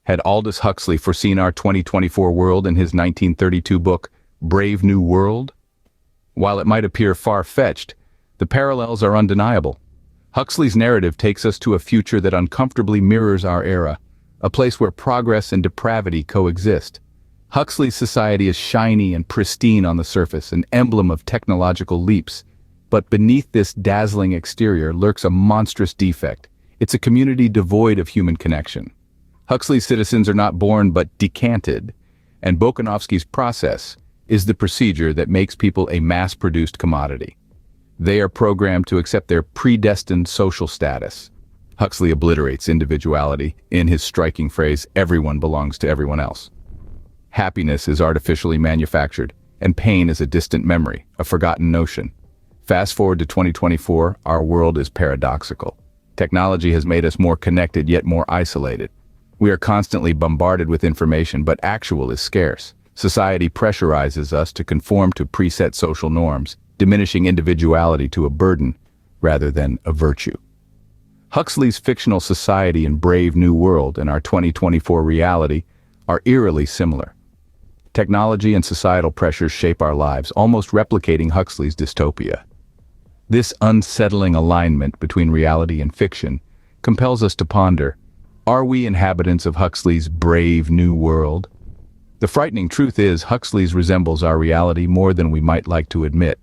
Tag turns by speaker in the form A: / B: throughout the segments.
A: Had Aldous Huxley foreseen our 2024 world in his 1932 book, Brave New World? While it might appear far-fetched, the parallels are undeniable. Huxley's narrative takes us to a future that uncomfortably mirrors our era, a place where progress and depravity coexist. Huxley's society is shiny and pristine on the surface, an emblem of technological leaps. But beneath this dazzling exterior lurks a monstrous defect. It's a community devoid of human connection. Huxley's citizens are not born but decanted, and Bokanovsky's process is the procedure that makes people a mass-produced commodity. They are programmed to accept their predestined social status. Huxley obliterates individuality in his striking phrase, "Everyone belongs to everyone else." Happiness is artificially manufactured, and pain is a distant memory, a forgotten notion. Fast forward to 2024, our world is paradoxical. Technology has made us more connected yet more isolated. We are constantly bombarded with information, but actual is scarce. Society pressurizes us to conform to preset social norms, diminishing individuality to a burden rather than a virtue. Huxley's fictional society and Brave New World and our 2024 reality are eerily similar. Technology and societal pressures shape our lives, almost replicating Huxley's dystopia. This unsettling alignment between reality and fiction compels us to ponder, are we inhabitants of Huxley's Brave New World? The frightening truth is, Huxley's resembles our reality more than we might like to admit.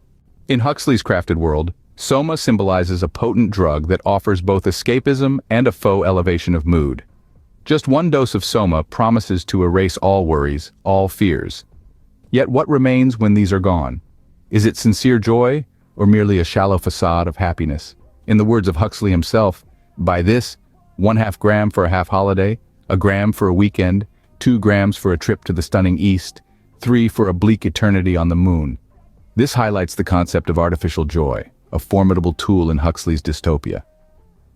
A: In Huxley's crafted world, soma symbolizes a potent drug that offers both escapism and a faux elevation of mood. Just one dose of soma promises to erase all worries, all fears. Yet what remains when these are gone? Is it sincere joy, or merely a shallow facade of happiness? In the words of Huxley himself, by this, 1/2 gram for a half holiday, a gram for a weekend, 2 grams for a trip to the stunning East, 3 for a bleak eternity on the moon. This highlights the concept of artificial joy, a formidable tool in Huxley's dystopia.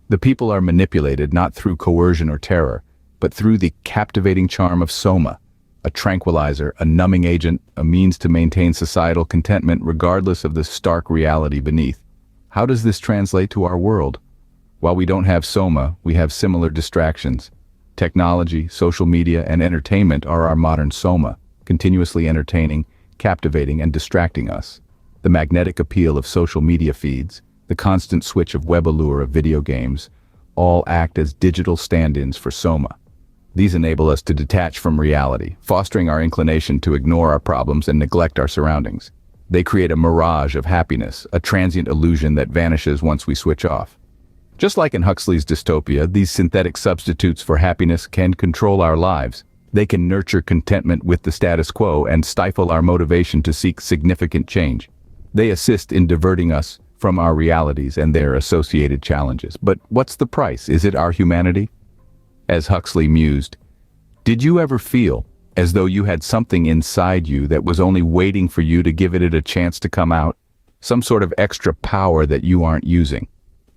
A: The people are manipulated not through coercion or terror, but through the captivating charm of soma, a tranquilizer, a numbing agent, a means to maintain societal contentment regardless of the stark reality beneath. How does this translate to our world? While we don't have soma, we have similar distractions. Technology, social media, and entertainment are our modern soma, continuously entertaining, captivating, and distracting us. The magnetic appeal of social media feeds, the constant switch of web allure of video games, all act as digital stand-ins for soma. These enable us to detach from reality, fostering our inclination to ignore our problems and neglect our surroundings. They create a mirage of happiness, a transient illusion that vanishes once we switch off. Just like in Huxley's dystopia, these synthetic substitutes for happiness can control our lives. They can nurture contentment with the status quo and stifle our motivation to seek significant change. They assist in diverting us from our realities and their associated challenges. But what's the price? Is it our humanity? As Huxley mused, did you ever feel as though you had something inside you that was only waiting for you to give it a chance to come out? Some sort of extra power that you aren't using?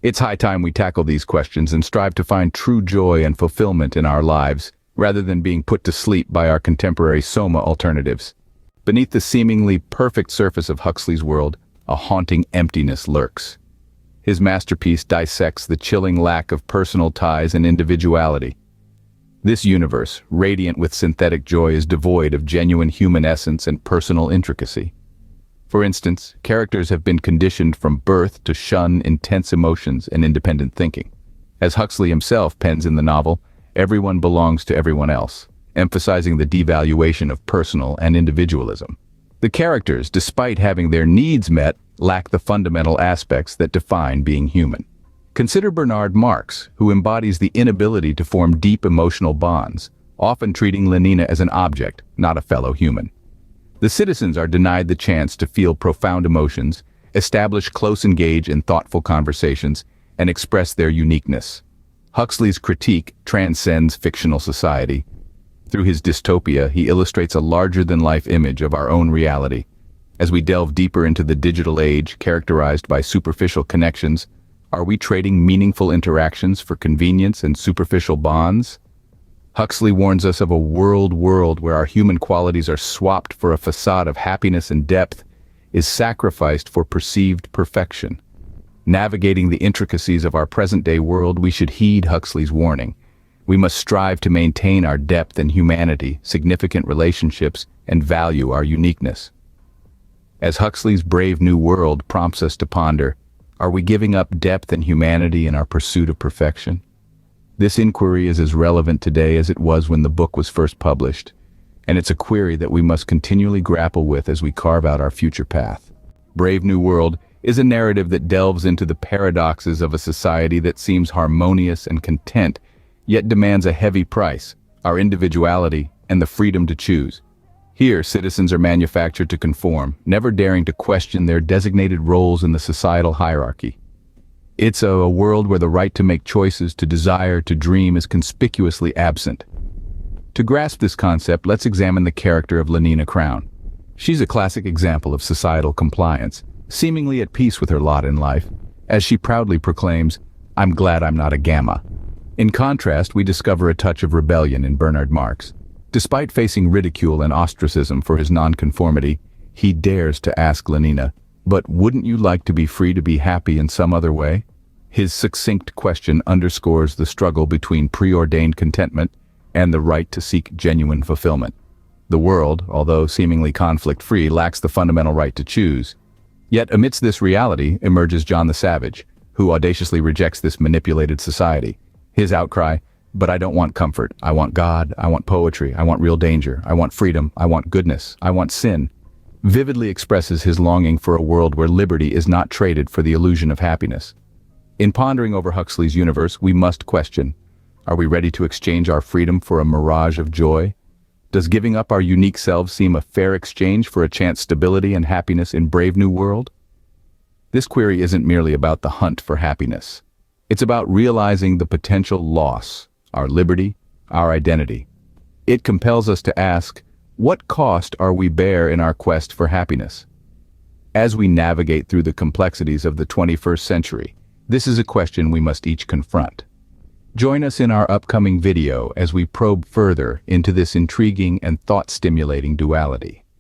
A: It's high time we tackle these questions and strive to find true joy and fulfillment in our lives, rather than being put to sleep by our contemporary soma alternatives. Beneath the seemingly perfect surface of Huxley's world, a haunting emptiness lurks. His masterpiece dissects the chilling lack of personal ties and individuality. This universe, radiant with synthetic joy, is devoid of genuine human essence and personal intricacy. For instance, characters have been conditioned from birth to shun intense emotions and independent thinking. As Huxley himself pens in the novel, everyone belongs to everyone else, emphasizing the devaluation of personal and individualism. The characters, despite having their needs met, lack the fundamental aspects that define being human. Consider Bernard Marx, who embodies the inability to form deep emotional bonds, often treating Lenina as an object, not a fellow human. The citizens are denied the chance to feel profound emotions, establish close engage in thoughtful conversations, and express their uniqueness. Huxley's critique transcends fictional society. Through his dystopia, he illustrates a larger-than-life image of our own reality. As we delve deeper into the digital age characterized by superficial connections, are we trading meaningful interactions for convenience and superficial bonds? Huxley warns us of a world where our human qualities are swapped for a facade of happiness, and depth is sacrificed for perceived perfection. Navigating the intricacies of our present-day world, we should heed Huxley's warning. We must strive to maintain our depth and humanity, significant relationships, and value our uniqueness. As Huxley's Brave New World prompts us to ponder, are we giving up depth and humanity in our pursuit of perfection? This inquiry is as relevant today as it was when the book was first published, and it's a query that we must continually grapple with as we carve out our future path. Brave New World is a narrative that delves into the paradoxes of a society that seems harmonious and content, yet demands a heavy price, our individuality and the freedom to choose. Here, citizens are manufactured to conform, never daring to question their designated roles in the societal hierarchy. It's a world where the right to make choices, to desire, to dream is conspicuously absent. To grasp this concept, let's examine the character of Lenina Crown. She's a classic example of societal compliance, seemingly at peace with her lot in life, as she proudly proclaims, "I'm glad I'm not a gamma." In contrast, we discover a touch of rebellion in Bernard Marx. Despite facing ridicule and ostracism for his nonconformity, he dares to ask Lenina, "But wouldn't you like to be free to be happy in some other way?" His succinct question underscores the struggle between preordained contentment and the right to seek genuine fulfillment. The world, although seemingly conflict-free, lacks the fundamental right to choose. Yet amidst this reality emerges John the Savage, who audaciously rejects this manipulated society. His outcry, "But I don't want comfort. I want God, I want poetry, I want real danger, I want freedom, I want goodness, I want sin," vividly expresses his longing for a world where liberty is not traded for the illusion of happiness. In pondering over Huxley's universe, we must question, are we ready to exchange our freedom for a mirage of joy? Does giving up our unique selves seem a fair exchange for a chance stability and happiness in Brave New World? This query isn't merely about the hunt for happiness. It's about realizing the potential loss, our liberty, our identity. It compels us to ask, what cost are we bear in our quest for happiness? As we navigate through the complexities of the 21st century, this is a question we must each confront. Join us in our upcoming video as we probe further into this intriguing and thought-stimulating duality.